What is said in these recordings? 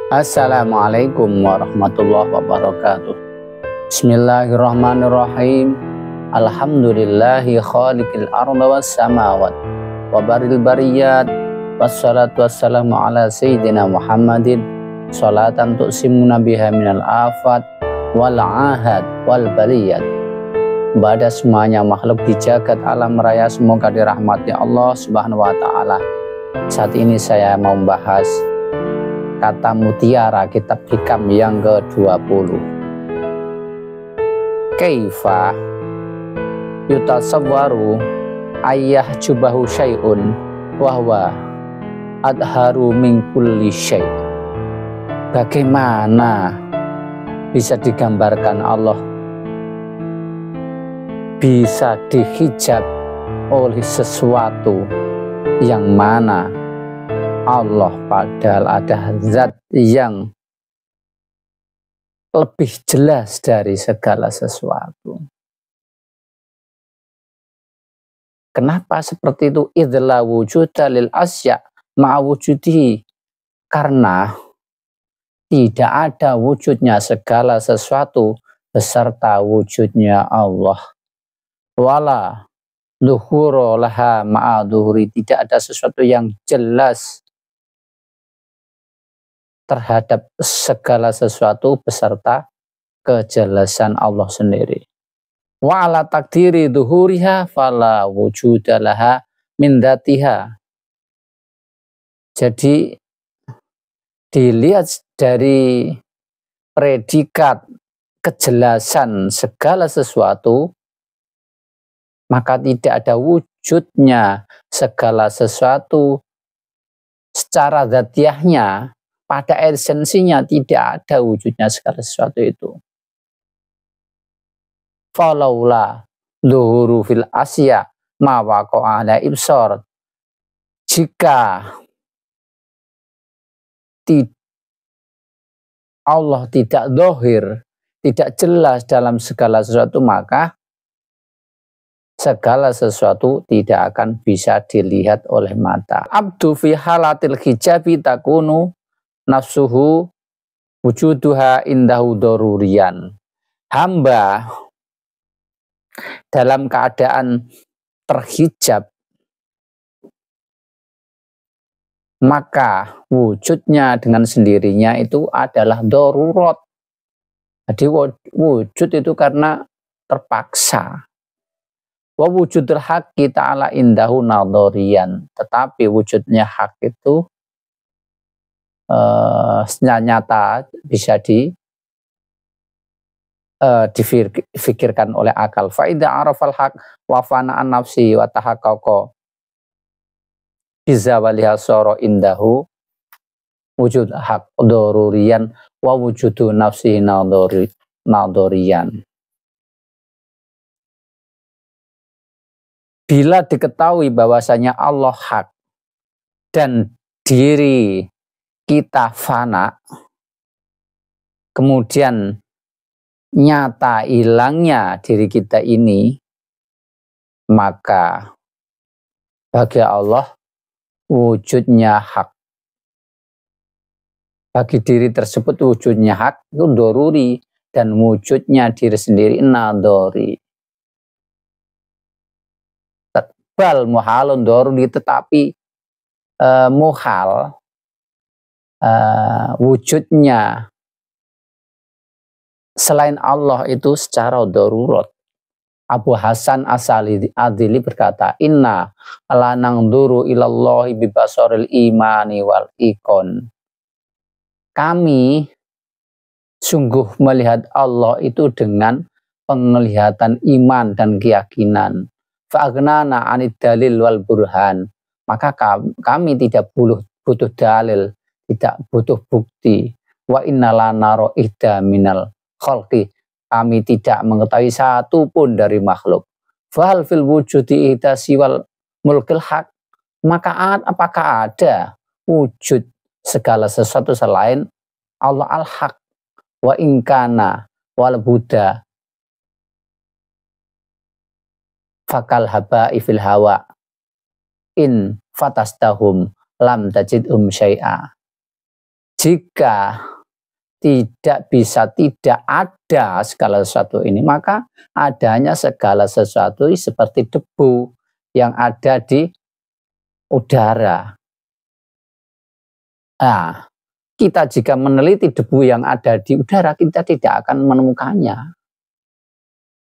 Assalamualaikum warahmatullahi wabarakatuh. Bismillahirrahmanirrahim. Alhamdulillahi khaliqil arda was samawat wa baril bariyat. Wassalatu wassalamu ala sayyidina Muhammadin salatan tu'simuna biha minal afat wal ahad wal baliyat. Pada semuanya makhluk di jagat alam raya semoga dirahmati Allah Subhanahu wa taala. Saat ini saya mau membahas kata mutiara kitab hikam yang ke-20. Kaifa yutasawwaru ayyah jubahu syai'un wahwa adharu min kulli syai'. Bagaimana bisa digambarkan Allah bisa dihijab oleh sesuatu yang mana Allah padahal ada zat yang lebih jelas dari segala sesuatu. Kenapa seperti itu? Idla wujuda lil asya ma'wujudihi. Karena tidak ada wujudnya segala sesuatu beserta wujudnya Allah. Wala duhuro laha ma'aduhuri. Tidak ada sesuatu yang jelas terhadap segala sesuatu beserta kejelasan Allah sendiri. Wa ala takdiri duhuriha fala wujudalaha min dzatiha. Jadi dilihat dari predikat kejelasan segala sesuatu, maka tidak ada wujudnya segala sesuatu secara dzatiyahnya. Pada esensinya tidak ada wujudnya segala sesuatu itu. Falaula dhuhuru fil asya ma waqa'a ala ibsar. Jika Allah tidak zahir, tidak jelas dalam segala sesuatu, maka segala sesuatu tidak akan bisa dilihat oleh mata. Abdu fi halatil hijabi takunu nafsuhu wujuduha indahu darurian. Hamba dalam keadaan terhijab, maka wujudnya dengan sendirinya itu adalah darurat. Jadi wujud itu karena terpaksa. Wa wujudul haqqi ta'ala indahu nadhariyan. Tetapi wujudnya hak itu nyata bisa difikirkan oleh akal. Fa'idha arafal haq wa fana'an nafsi wa tahaqqaqa bizawaliha soro indahu wujud haq daruriyan wa wujudu nafsi nadhariyan. Bila diketahui bahwasanya Allah hak dan diri kita fana, kemudian nyata hilangnya diri kita ini, maka bagi Allah wujudnya hak. Bagi diri tersebut wujudnya hak itu doruri, dan wujudnya diri sendiri nadhari. Bal muhalun doruri, tetapi muhal wujudnya selain Allah itu secara darurat. Abu Hasan Adili berkata, inna la nangduru ilallahi bibasaril imani wal ikon. Kami sungguh melihat Allah itu dengan penglihatan iman dan keyakinan. Fa'agnana anid dalil wal burhan. Maka kami tidak butuh dalil, tidak butuh bukti. Wa innala naro ihda minal khalqi. Kami tidak mengetahui satu pun dari makhluk. Fahal fil wujudi ihda siwal mulkil haq. Maka apakah ada wujud segala sesuatu selain Allah al-haq? Wa inkana wal buddha fakal haba'i fil hawa in fatastahum lam tajidhum syai'a. Jika tidak ada segala sesuatu ini, maka adanya segala sesuatu seperti debu yang ada di udara. Nah, kita jika meneliti debu yang ada di udara, kita tidak akan menemukannya.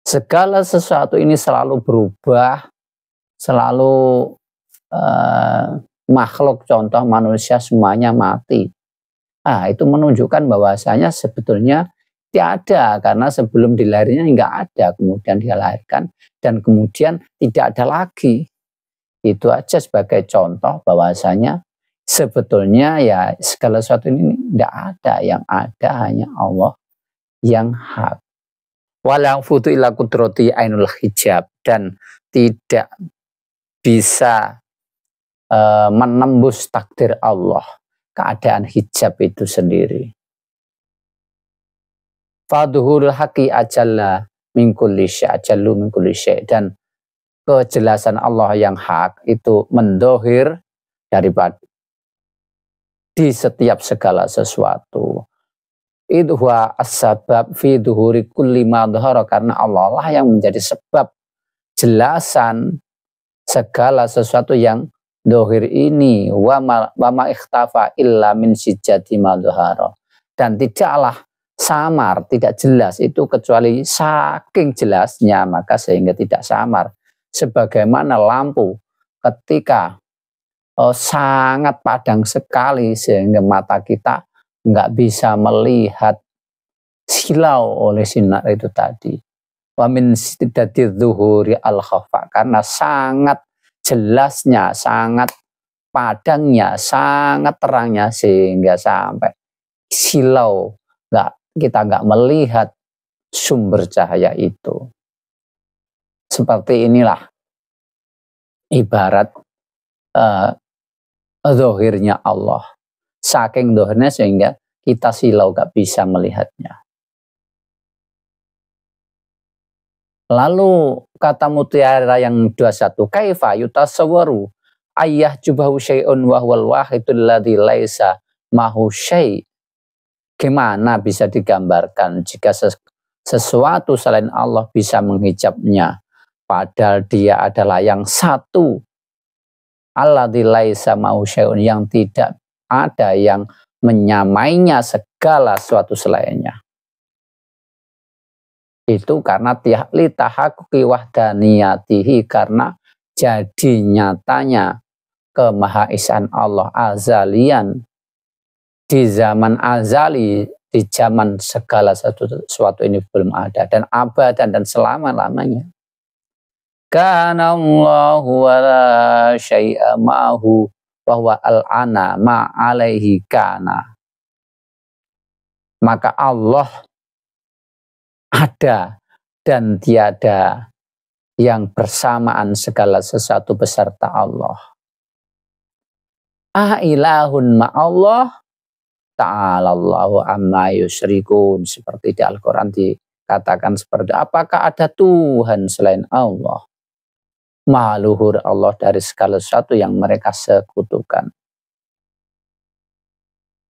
Segala sesuatu ini selalu berubah, selalu makhluk, contoh manusia semuanya mati. Nah, itu menunjukkan bahwasanya sebetulnya tidak ada, karena sebelum dilahirnya nggak ada, kemudian dilahirkan dan kemudian tidak ada lagi. Itu aja sebagai contoh bahwasanya sebetulnya ya segala sesuatu ini tidak ada, yang ada hanya Allah yang hak. Walang futu ila kudrati ainul hijab, dan tidak bisa menembus takdir Allah, keadaan hijab itu sendiri. Fadhuhurul haqi ajalla min kulli syai', ajallu min kulli syai', dan kejelasan Allah yang hak itu mendohir daripada di setiap segala sesuatu. Itu huwa as-sabab fi dhuhuri kulli ma dhahara, karena Allah lah yang menjadi sebab jelasan segala sesuatu yang dohir ini. Wa ma ikhtafa illa min sijati ma dhahara, dan tidaklah samar, tidak jelas itu kecuali saking jelasnya, maka sehingga tidak samar. Sebagaimana lampu ketika sangat padang sekali sehingga mata kita nggak bisa melihat silau oleh sinar itu tadi. Wa min siddati dzuhuri al-khafa, karena sangat jelasnya, sangat padangnya, sangat terangnya sehingga sampai silau, kita nggak melihat sumber cahaya itu. Seperti inilah ibarat zahirnya Allah. Saking zahirnya sehingga kita silau gak bisa melihatnya. Lalu kata mutiara yang 21, kaifa yutasawwaru ayyah jubahu syai'un wa huwal wahidul ladzi laisa mahu syai'. Gimana bisa digambarkan jika sesuatu selain Allah bisa menghijabnya, padahal dia adalah yang satu, alladzi laisa mahu syai'un, yang tidak ada yang menyamainya segala sesuatu selainnya. Itu karena litahaqquqi wahdaniyatihi, karena jadi nyatanya kemahaesaan Allah azalian, di zaman azali, di zaman segala sesuatu ini belum ada, dan abadan, dan selama-lamanya. Kana Allahu wa la syai'a ma'ahu wa huwa al-ana ma alaihi kana. Maka Allah ada dan tiada yang bersamaan segala sesuatu beserta Allah. Ilahun ma'allah ta'alallahu amma yusyrikun, seperti di Al-Quran dikatakan seperti, apakah ada Tuhan selain Allah? Maha luhur Allah dari segala sesuatu yang mereka sekutukan.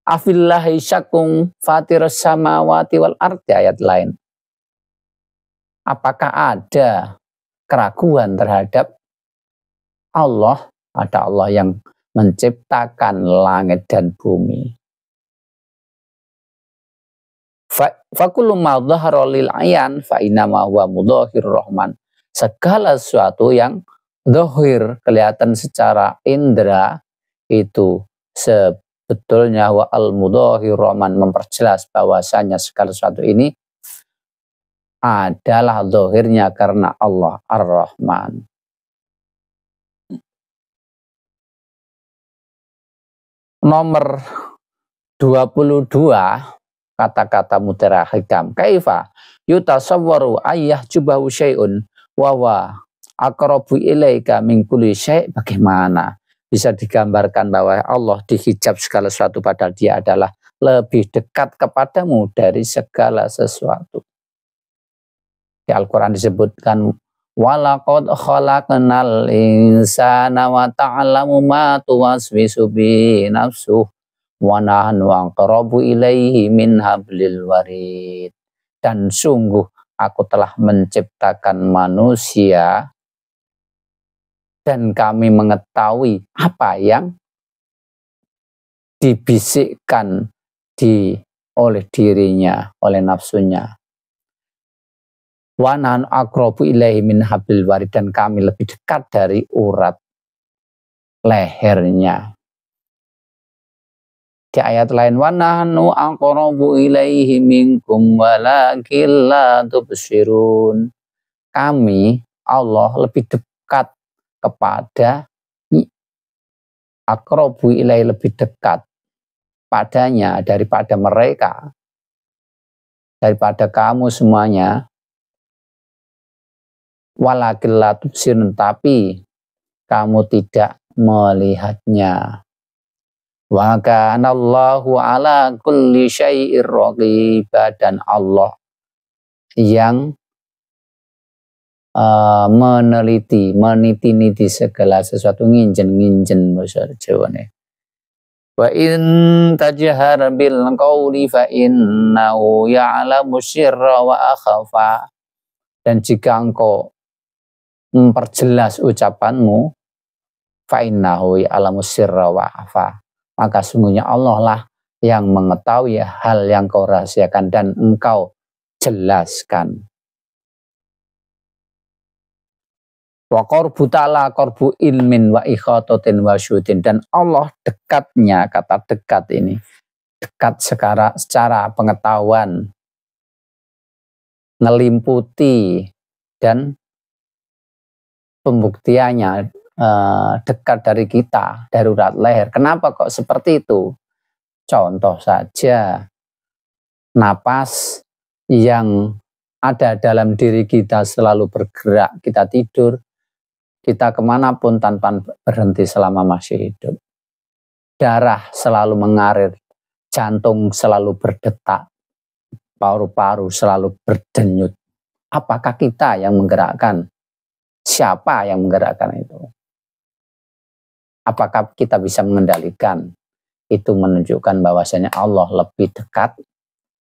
Afillahi syakung fatirus samawati wal ardi, ayat lain. Apakah ada keraguan terhadap Allah? Ada Allah yang menciptakan langit dan bumi. Fakullu ma dhahara lil ayan fa inama huwa mudhahirur rahman. Segala sesuatu yang dhahir, kelihatan secara indera, itu sebetulnya wa al mudhahirur rahman, memperjelas bahwasanya segala sesuatu ini adalah zahirnya karena Allah Ar-Rahman. Nomor 22, kata-kata mutiara hikam. Kaifa yutasawwaru ayyah jubahu syai'un wa wa aqrabu ilaika min kulli syai'. Bagaimana bisa digambarkan bahwa Allah dihijab segala sesuatu padahal dia adalah lebih dekat kepadamu dari segala sesuatu. Di Al-Quran disebutkan, walaqad khalaqnal insana wa ta'lamu ma tuwaswisu bi nafsuh wa nahnu aqrabu ilaihi min hablil warid. Dan sungguh aku telah menciptakan manusia dan kami mengetahui apa yang dibisikkan oleh dirinya, oleh nafsunya. Wa nahnu aqrabu ilaihi min hablil warid, dan kami lebih dekat dari urat lehernya. Di ayat lain, wa nahnu aqrabu ilaihi minkum walakin la tubsirun. Kami, Allah, lebih dekat kepada aqrabu ilaihi, lebih dekat padanya daripada mereka, daripada kamu semuanya. Walakin la tubsirun, tapi kamu tidak melihatnya. Wa kana Allahu ala kulli syai'ir raqiba, dan Allah yang meniti-niti segala sesuatu, nginjen bahasa Jawane. Wa in tajhar bil qawli fa innahu ya'lamu sirra wa akhfa. Dan jika engkau memperjelas ucapanmu, fa innahu ya'lamu sirra wa akhfa, maka sungguhnya Allah lah yang mengetahui hal yang kau rahasiakan dan engkau jelaskan. Wa qarbu ta'ala qarbu ilmin wa ikhatatin wa syutin, dan Allah dekatnya, kata dekat ini, dekat secara pengetahuan, melimputi, dan pembuktiannya dekat dari kita, dari urat leher. Kenapa kok seperti itu? Contoh saja, napas yang ada dalam diri kita selalu bergerak, kita tidur, kita kemanapun tanpa berhenti selama masih hidup. Darah selalu mengalir, jantung selalu berdetak, paru-paru selalu berdenyut. Apakah kita yang menggerakkan? Siapa yang menggerakkan itu? Apakah kita bisa mengendalikan? Itu menunjukkan bahwasanya Allah lebih dekat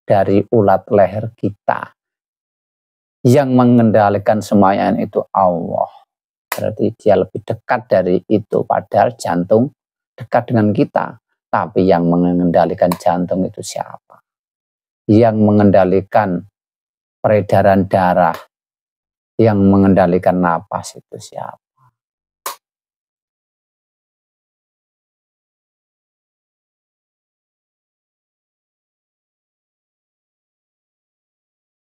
dari urat leher kita. Yang mengendalikan semuanya itu Allah. Berarti dia lebih dekat dari itu. Padahal jantung dekat dengan kita. Tapi yang mengendalikan jantung itu siapa? Yang mengendalikan peredaran darah, yang mengendalikan napas itu siapa?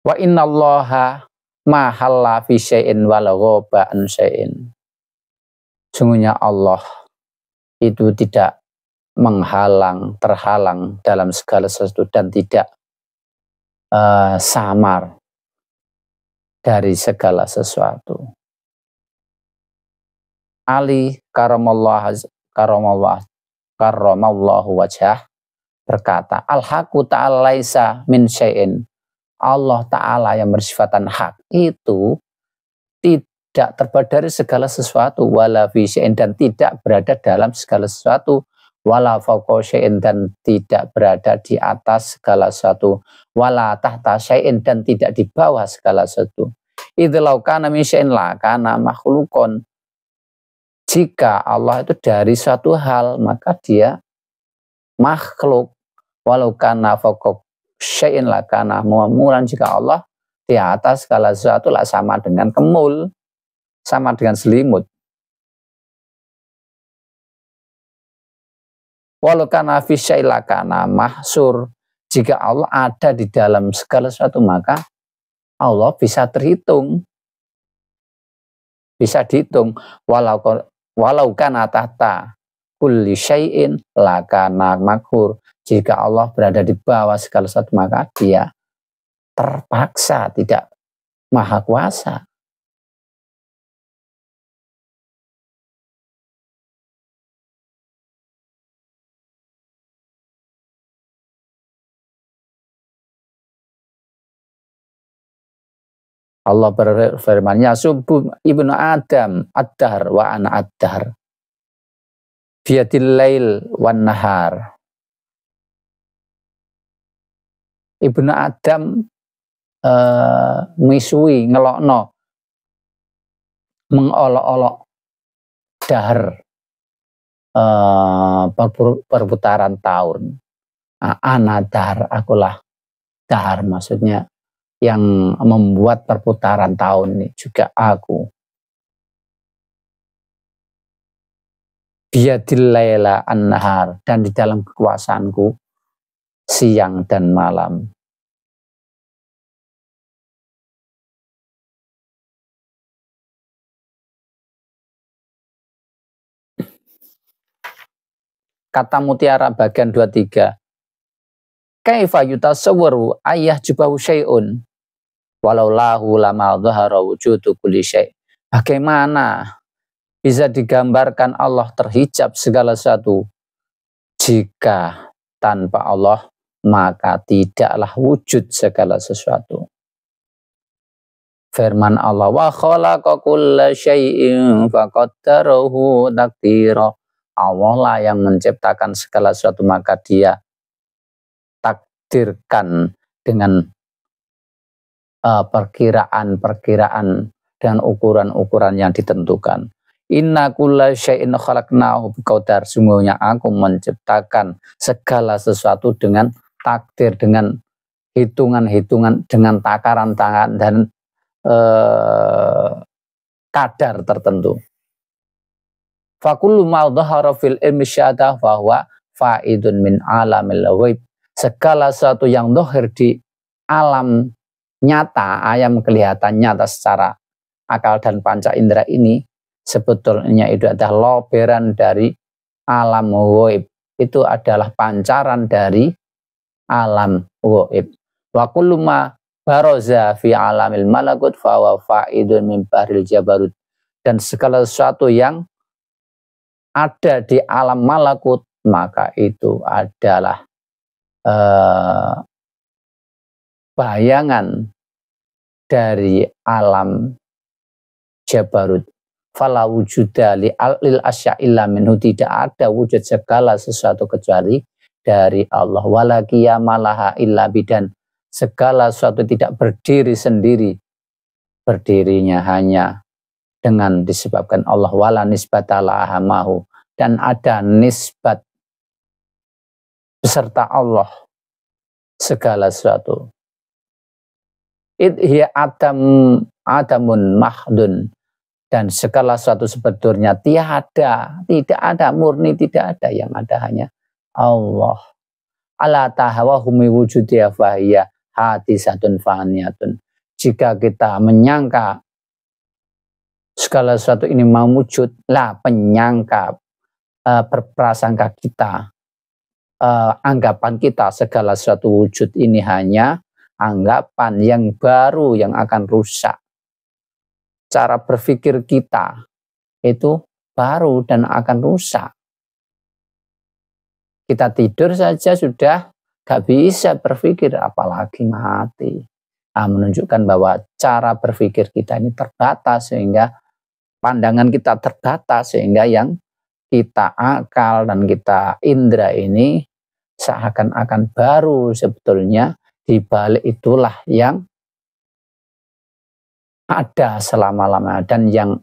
Wa innallaha ma halla fi syai'in wa la ghaba an syai'in. Sungguhnya Allah itu tidak terhalang dalam segala sesuatu, dan tidak samar dari segala sesuatu. Ali karamallahu wajhah berkata, al-haqqu ta'ala laisa min syai'in. Allah Ta'ala yang bersifatan hak itu tidak terbuat dari segala sesuatu, wala fi syai'in, dan tidak berada dalam segala sesuatu, wala fawqa syai'in, dan tidak berada di atas segala sesuatu, wala tahta syai'in, dan tidak di bawah segala sesuatu. Idlau kana min syai'in la kana makhlukon. Jika Allah itu dari suatu hal, maka dia makhluk. Walau kana fawqa syai'in lakana mu'mulan, jika Allah di atas segala sesuatu lah sama dengan kemul, sama dengan selimut. Walau kana fi syai'in lakana mahsur, jika Allah ada di dalam segala sesuatu, maka Allah bisa terhitung, bisa dihitung. Walau kana tahta kulli syai'in lakana makhur, jika Allah berada di bawah segala sesuatu, maka dia terpaksa tidak maha kuasa. Allah berfirman, ya subuh ibnu Adam ad-dahr wa ana ad-dahr, biyadil lail wan nahar. Ibnu Adam misui ngelokno mengolok-olok dahar perputaran tahun. Ana dahar, akulah dahar, maksudnya yang membuat perputaran tahun ini juga aku. Biyadil laila an-nahar, dan di dalam kekuasaanku siang dan malam. Kata mutiara bagian 23. Kaifa yutasawwaru ayah jubahu syai'un walau lahu lama dhahara wujudu kulli syai'. Bagaimana bisa digambarkan Allah terhijab segala sesuatu jika tanpa Allah maka tidaklah wujud segala sesuatu. Firman Allah, wa khalaqa kulla syai'in faqaddarahu taqdira. Allah lah yang menciptakan segala sesuatu, maka dia takdirkan dengan perkiraan-perkiraan dan ukuran-ukuran yang ditentukan. Inna kulla syai'in khalaqnahu biqadar. Sungguhnya aku menciptakan segala sesuatu dengan takdir, dengan hitungan-hitungan, dengan takaran-takaran dan kadar tertentu. Fakullu ma dhahara fil ilmi syahadah bahwa faidun min alamil ghaib. Segala sesuatu yang dhahir di alam nyata, ayam kelihatan nyata secara akal dan panca indera ini, sebetulnya itu adalah loberan dari alam ghaib. Itu adalah pancaran dari alam ghaib. Wa kullu ma baroza fi alamil malakut fa wa faidun min bahril jabarut. Dan segala sesuatu yang ada di alam malakut, maka itu adalah bayangan dari alam jabarut. Fala wujuda lil asya illa minhu. Tidak ada wujud segala sesuatu kecuali dari Allah. Wala qiyamalaha illa bidan. Segala sesuatu tidak berdiri sendiri, berdirinya hanya dengan disebabkan Allah. Wala nisbatalaha mahu. Dan ada nisbat beserta Allah segala sesuatu. Idhiya adamun mahdun. Dan segala sesuatu sebetulnya tidak ada, murni tidak ada, yang ada hanya Allah. Ala tahawahumi wujudiyah fahiyah hadisatun faniyatun. Jika kita menyangka segala sesuatu ini mau wujud, lah penyangka, berprasangka kita, anggapan kita segala sesuatu wujud ini hanya anggapan yang baru yang akan rusak. Cara berpikir kita itu baru dan akan rusak. Kita tidur saja sudah gak bisa berpikir, apalagi mati. Menunjukkan bahwa cara berpikir kita ini terbatas, sehingga pandangan kita terbatas, sehingga yang kita akal dan kita indera ini seakan-akan baru, sebetulnya di balik itulah yang ada selama-lamanya, dan yang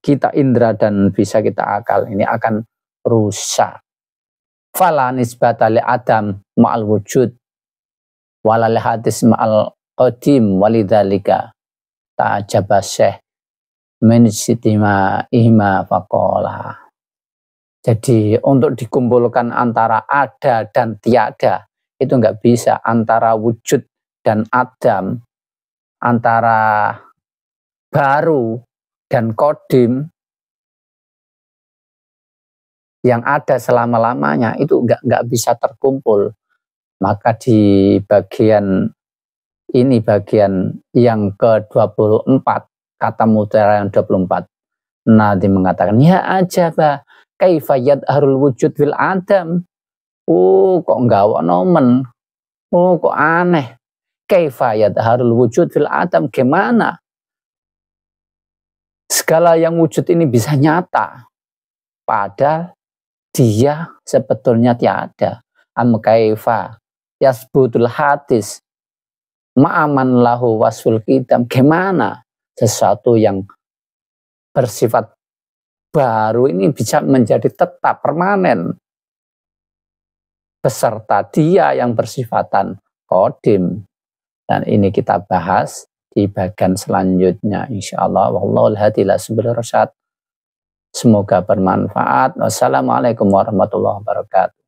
kita indera dan bisa kita akal ini akan rusak. Fala nisbata li adam ma'al wujud wala li hadis ma'al qadim walidzalika ta'ajaba syekh min sitima ihma faqala. Jadi untuk dikumpulkan antara ada dan tiada itu enggak bisa, antara wujud dan adam, antara baru dan kodim yang ada selama-lamanya itu enggak bisa terkumpul. Maka di bagian ini, bagian yang ke-24, kata mutiara yang 24, Nadim mengatakan, ya ajaba kaifa yadharul wujud fil adam. Kok enggak nomen, kok aneh. Kaifa yadharul wujud fil adam, gimana segala yang wujud ini bisa nyata padahal dia sebetulnya tiada. Am kaifa yasbutul hadis ma'aman lahu wasful qidam. Gimana sesuatu yang bersifat baru ini bisa menjadi tetap permanen beserta dia yang bersifatan qadim. Dan ini kita bahas di bagian selanjutnya insyaallah. Wallahul hadi ila subul rasyad. Semoga bermanfaat. Wassalamualaikum warahmatullahi wabarakatuh.